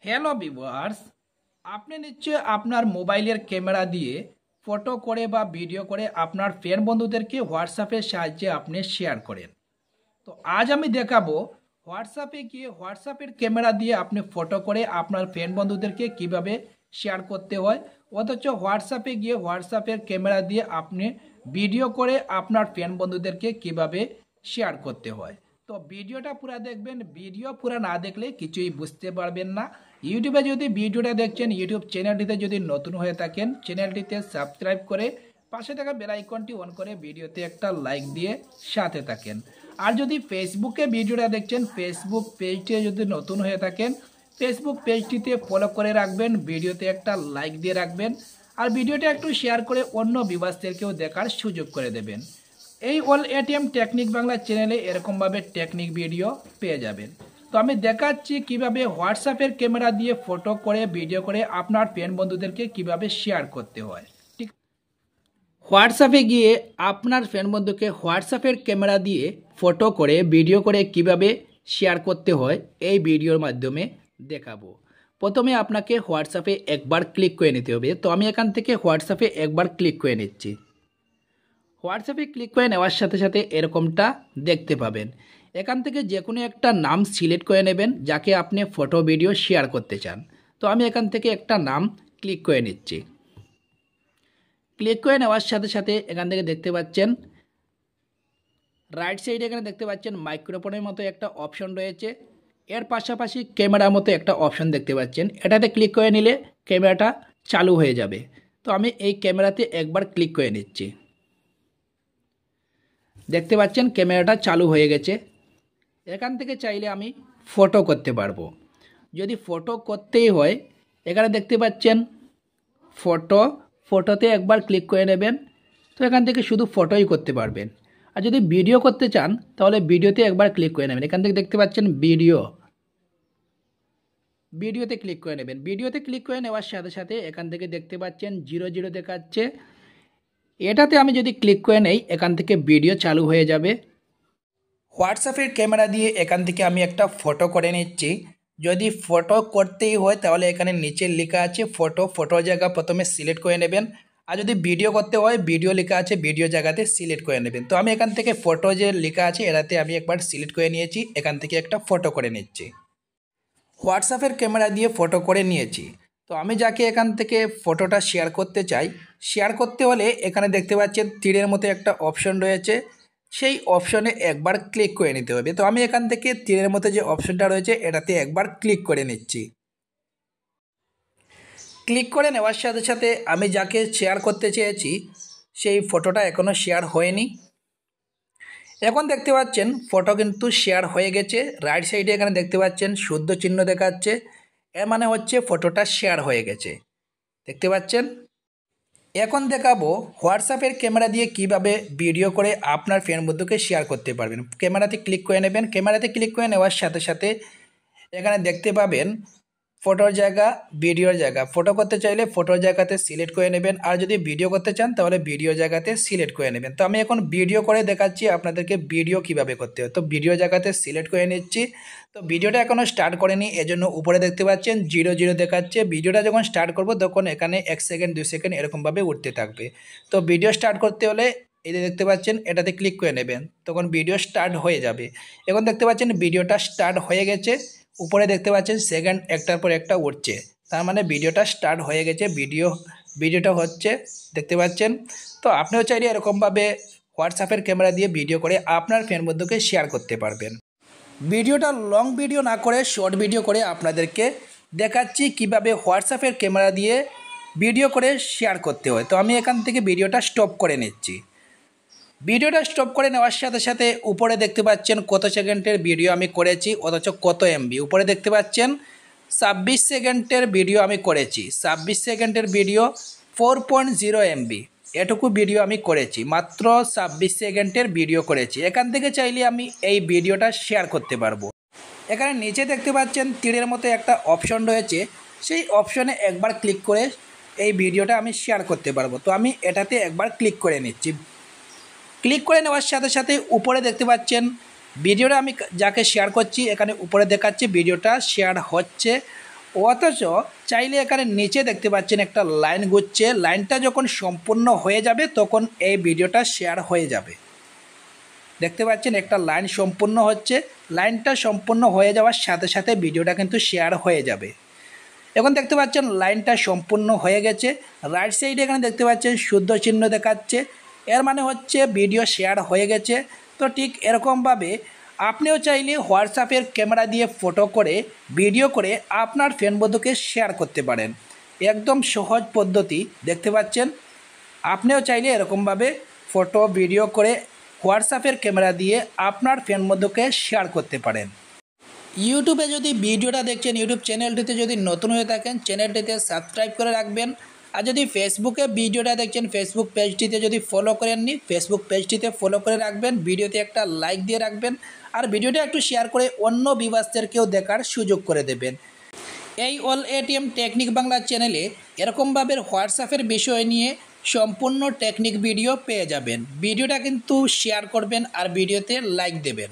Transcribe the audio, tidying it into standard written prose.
Hello viewers, আপনি নিশ্চয়ই আপনার মোবাইলের ক্যামেরা দিয়ে ফটো করে বা ভিডিও করে আপনার ফ্রেন্ড বন্ধুদেরকে হোয়াটসঅ্যাপের সাহায্যে আপনি শেয়ার করেন। তো আজ আমি দেখাবো হোয়াটসঅ্যাপে গিয়ে হোয়াটসঅ্যাপের ক্যামেরা দিয়ে আপনি ফটো করে আপনার ফ্রেন্ড বন্ধুদেরকে কিভাবে শেয়ার করতে হয়, অথচ হোয়াটসঅ্যাপে গিয়ে হোয়াটসঅ্যাপের ক্যামেরা দিয়ে আপনি ভিডিও করে আপনার ফ্রেন্ড বন্ধুদেরকে কিভাবে শেয়ার করতে হয়। তো ভিডিওটা পুরো দেখবেন, ভিডিও পুরো না দেখলে কিছুই বুঝতে পারবেন না। ইউটিউবে যদি ভিডিওটা দেখছেন, ইউটিউব চ্যানেলটিতে যদি নতুন হয়ে থাকেন, চ্যানেলটিতে সাবস্ক্রাইব করে পাশে থাকা বেল আইকনটি অন করে ভিডিওতে একটা লাইক দিয়ে সাথে থাকেন। আর যদি ফেসবুকে ভিডিওটা দেখছেন, ফেসবুক পেজটি যদি নতুন হয়ে থাকেন, ফেসবুক পেজটিতে ফলো করে রাখবেন, ভিডিওতে একটা লাইক দিয়ে রাখবেন, আর ভিডিওটা একটু শেয়ার করে অন্য ভিউয়ার্সদেরকেও দেখার সুযোগ করে দেবেন। এই অল এটিএম টেকনিক বাংলা চ্যানেলে এরকমভাবে টেকনিক ভিডিও পেয়ে যাবেন। তো আমি দেখাচ্ছি কিভাবে হোয়াটসঅ্যাপের ক্যামেরা দিয়ে ফটো করে ভিডিও করে আপনার ফ্রেন্ড বন্ধুদেরকে কিভাবে শেয়ার করতে হয়। ঠিক, হোয়াটসঅ্যাপে গিয়ে আপনার ফ্রেন্ড বন্ধুকে হোয়াটসঅ্যাপের ক্যামেরা দিয়ে ফটো করে ভিডিও করে কিভাবে শেয়ার করতে হয় এই ভিডিওর মাধ্যমে দেখাবো। প্রথমে আপনাকে হোয়াটসঅ্যাপে একবার ক্লিক করে নিতে হবে। তো আমি এখান থেকে হোয়াটসঅ্যাপে একবার ক্লিক করে নিচ্ছি। হোয়াটসঅ্যাপে ক্লিক করে নেওয়ার সাথে সাথে এরকমটা দেখতে পাবেন। এখান থেকে যে কোনো একটা নাম সিলেক্ট করে নেবেন যাকে আপনি ফটো ভিডিও শেয়ার করতে চান। তো আমি এখান থেকে একটা নাম ক্লিক করে নিচ্ছি। ক্লিক করে নেওয়ার সাথে সাথে এখান থেকে দেখতে পাচ্ছেন রাইট সাইডে এখানে দেখতে পাচ্ছেন মাইক্রোফোনের মতো একটা অপশন রয়েছে, এর পাশাপাশি ক্যামেরার মতো একটা অপশন দেখতে পাচ্ছেন। এটাতে ক্লিক করে নিলে ক্যামেরাটা চালু হয়ে যাবে। তো আমি এই ক্যামেরাতে একবার ক্লিক করে নিচ্ছি। দেখতে পাচ্ছেন ক্যামেরাটা চালু হয়ে গেছে। এখান থেকে চাইলে আমি ফটো করতে পারবো। যদি ফটো করতেই হয় এখানে দেখতে পাচ্ছেন ফটোতে একবার ক্লিক করে নেবেন। তো এখান থেকে শুধু ফটোই করতে পারবেন। আর যদি ভিডিও করতে চান তাহলে ভিডিওতে একবার ক্লিক করে নেবেন। এখান থেকে দেখতে পাচ্ছেন ভিডিওতে ক্লিক করে নেবেন। ভিডিওতে ক্লিক করে নেওয়ার সাথে সাথে এখান থেকে দেখতে পাচ্ছেন 00 দেখাচ্ছে। এটাতে আমি যদি ক্লিক করে নেই এখান থেকে ভিডিও চালু হয়ে যাবে। হোয়াটসঅ্যাপের ক্যামেরা দিয়ে এখান থেকে আমি একটা ফটো করে নিচ্ছি। যদি ফটো করতেই হয় তাহলে এখানে নিচে লেখা আছে ফটো জায়গা প্রথমে সিলেক্ট করে নেবেন। আর যদি ভিডিও করতে হয় ভিডিও লেখা আছে ভিডিও জায়গাতে সিলেক্ট করে নেবেন। তো আমি এখান থেকে ফটো যে লেখা আছে এটাতে আমি একবার সিলেক্ট করে নিয়েছি, এখান থেকে একটা ফটো করে নিচ্ছি। হোয়াটসঅ্যাপের ক্যামেরা দিয়ে ফটো করে নিয়েছি। তো আমি যাকে এখান থেকে ফটোটা শেয়ার করতে চাই, শেয়ার করতে হলে এখানে দেখতে পাচ্ছেন তীরের মতো একটা অপশন রয়েছে, সেই অপশনে একবার ক্লিক করে নিতে হবে। তো আমি এখান থেকে তীরের মতো যে অপশনটা রয়েছে এটাতে একবার ক্লিক করে নিচ্ছি। ক্লিক করে নেওয়ার সাথে সাথে আমি যাকে শেয়ার করতে চেয়েছি সেই ফটোটা এখনও শেয়ার হয়নি। এখন দেখতে পাচ্ছেন ফটো কিন্তু শেয়ার হয়ে গেছে। রাইট সাইডে এখানে দেখতে পাচ্ছেন শুদ্ধ চিহ্ন দেখাচ্ছে, এর মানে হচ্ছে ফটোটা শেয়ার হয়ে গেছে। দেখতে পাচ্ছেন। এখন দেখাবো হোয়াটসঅ্যাপের ক্যামেরা দিয়ে কিভাবে ভিডিও করে আপনার ফ্রেন্ড বন্ধুকে শেয়ার করতে পারবেন। ক্যামেরাতে ক্লিক করে নেবেন। ক্যামেরাতে ক্লিক করে নেওয়ার সাথে সাথে এখানে দেখতে পাবেন ফটোর জায়গা ভিডিওর জায়গা। ফটো করতে চাইলে ফটোর জায়গাতে সিলেক্ট করে নেবেন, আর যদি ভিডিও করতে চান তাহলে ভিডিও জায়গাতে সিলেক্ট করে নেবেন। তো আমি এখন ভিডিও করে দেখাচ্ছি আপনাদেরকে ভিডিও কিভাবে করতে হয়। তো ভিডিও জায়গাতে সিলেক্ট করে নিচ্ছি। তো ভিডিওটা এখনও স্টার্ট করেনি, এজন্য উপরে দেখতে পাচ্ছেন 00 দেখাচ্ছে। ভিডিওটা যখন স্টার্ট করব তখন এখানে 1 সেকেন্ড 2 সেকেন্ড এরকমভাবে উঠতে থাকবে। তো ভিডিও স্টার্ট করতে হলে এই যে দেখতে পাচ্ছেন এটাতে ক্লিক করে নেবেন, তখন ভিডিও স্টার্ট হয়ে যাবে। এখন দেখতে পাচ্ছেন ভিডিওটা স্টার্ট হয়ে গেছে। উপরে দেখতে পাচ্ছেন সেকেন্ড একটার পর একটা উঠছে, তার মানে ভিডিওটা স্টার্ট হয়ে গেছে। ভিডিওটা হচ্ছে, দেখতে পাচ্ছেন। তো আপনিও চাইলে এরকমভাবে হোয়াটসঅ্যাপের ক্যামেরা দিয়ে ভিডিও করে আপনার ফ্রেন্ড বন্ধুকে শেয়ার করতে পারবেন। ভিডিওটা লং ভিডিও না করে শর্ট ভিডিও করে আপনাদেরকে দেখাচ্ছি কিভাবে হোয়াটসঅ্যাপের ক্যামেরা দিয়ে ভিডিও করে শেয়ার করতে হয়। তো আমি এখান থেকে ভিডিওটা স্টপ করে নিচ্ছি। ভিডিওটা স্টপ করে নেওয়ার সাথে সাথে উপরে দেখতে পাচ্ছেন কত সেকেন্ডের ভিডিও আমি করেছি, অথচ কত এমবি। উপরে দেখতে পাচ্ছেন 26 সেকেন্ডের ভিডিও আমি করেছি। 26 সেকেন্ডের ভিডিও 4.0 এমবি, এটুকু ভিডিও আমি করেছি। মাত্র 26 সেকেন্ডের ভিডিও করেছি। এখান থেকে চাইলে আমি এই ভিডিওটা শেয়ার করতে পারবো। এখানে নিচে দেখতে পাচ্ছেন তীরের মতো একটা অপশন রয়েছে, সেই অপশনে একবার ক্লিক করে এই ভিডিওটা আমি শেয়ার করতে পারবো। তো আমি এটাতে একবার ক্লিক করে নিচ্ছি। ক্লিক করে নেওয়ার সাথে সাথে উপরে দেখতে পাচ্ছেন ভিডিওটা আমি যাকে শেয়ার করছি এখানে উপরে দেখাচ্ছে ভিডিওটা শেয়ার হচ্ছে। অথচ চাইলে এখানে নিচে দেখতে পাচ্ছেন একটা লাইন ঘুরছে, লাইনটা যখন সম্পূর্ণ হয়ে যাবে তখন এই ভিডিওটা শেয়ার হয়ে যাবে। দেখতে পাচ্ছেন একটা লাইন সম্পূর্ণ হচ্ছে, লাইনটা সম্পূর্ণ হয়ে যাওয়ার সাথে সাথে ভিডিওটা কিন্তু শেয়ার হয়ে যাবে। এখন দেখতে পাচ্ছেন লাইনটা সম্পূর্ণ হয়ে গেছে। রাইট সাইডে এখানে দেখতে পাচ্ছেন শুদ্ধ চিহ্ন দেখাচ্ছে, এর মানে হচ্ছে ভিডিও শেয়ার হয়ে গেছে। তো ঠিক এরকমভাবে আপনিও চাইলে হোয়াটসঅ্যাপের ক্যামেরা দিয়ে ফটো করে ভিডিও করে আপনার ফ্রেন্ড বন্ধুকে শেয়ার করতে পারেন। একদম সহজ পদ্ধতি দেখতে পাচ্ছেন। আপনিও চাইলে এরকমভাবে ফটো ভিডিও করে হোয়াটসঅ্যাপের ক্যামেরা দিয়ে আপনার ফ্রেন্ড বন্ধুকে শেয়ার করতে পারেন। ইউটিউবে যদি ভিডিওটা দেখছেন, ইউটিউব চ্যানেলটিতে যদি নতুন হয়ে থাকেন চ্যানেলটিতে সাবস্ক্রাইব করে রাখবেন। আর যদি ফেসবুকে ভিডিওটা দেখছেন ফেসবুক পেজটিতে যদি ফলো করেননি ফেসবুক পেজটিতে ফলো করে রাখবেন, ভিডিওতে একটা লাইক দিয়ে রাখবেন আর ভিডিওটা একটু শেয়ার করে অন্য ভিউয়ার্সদেরকেও দেখার সুযোগ করে দেবেন। এই অল এটিএম টেকনিক বাংলা চ্যানেলে এরকমভাবে হোয়াটসঅ্যাপের বিষয় নিয়ে সম্পূর্ণ টেকনিক ভিডিও পেয়ে যাবেন। ভিডিওটা কিন্তু শেয়ার করবেন আর ভিডিওতে লাইক দেবেন।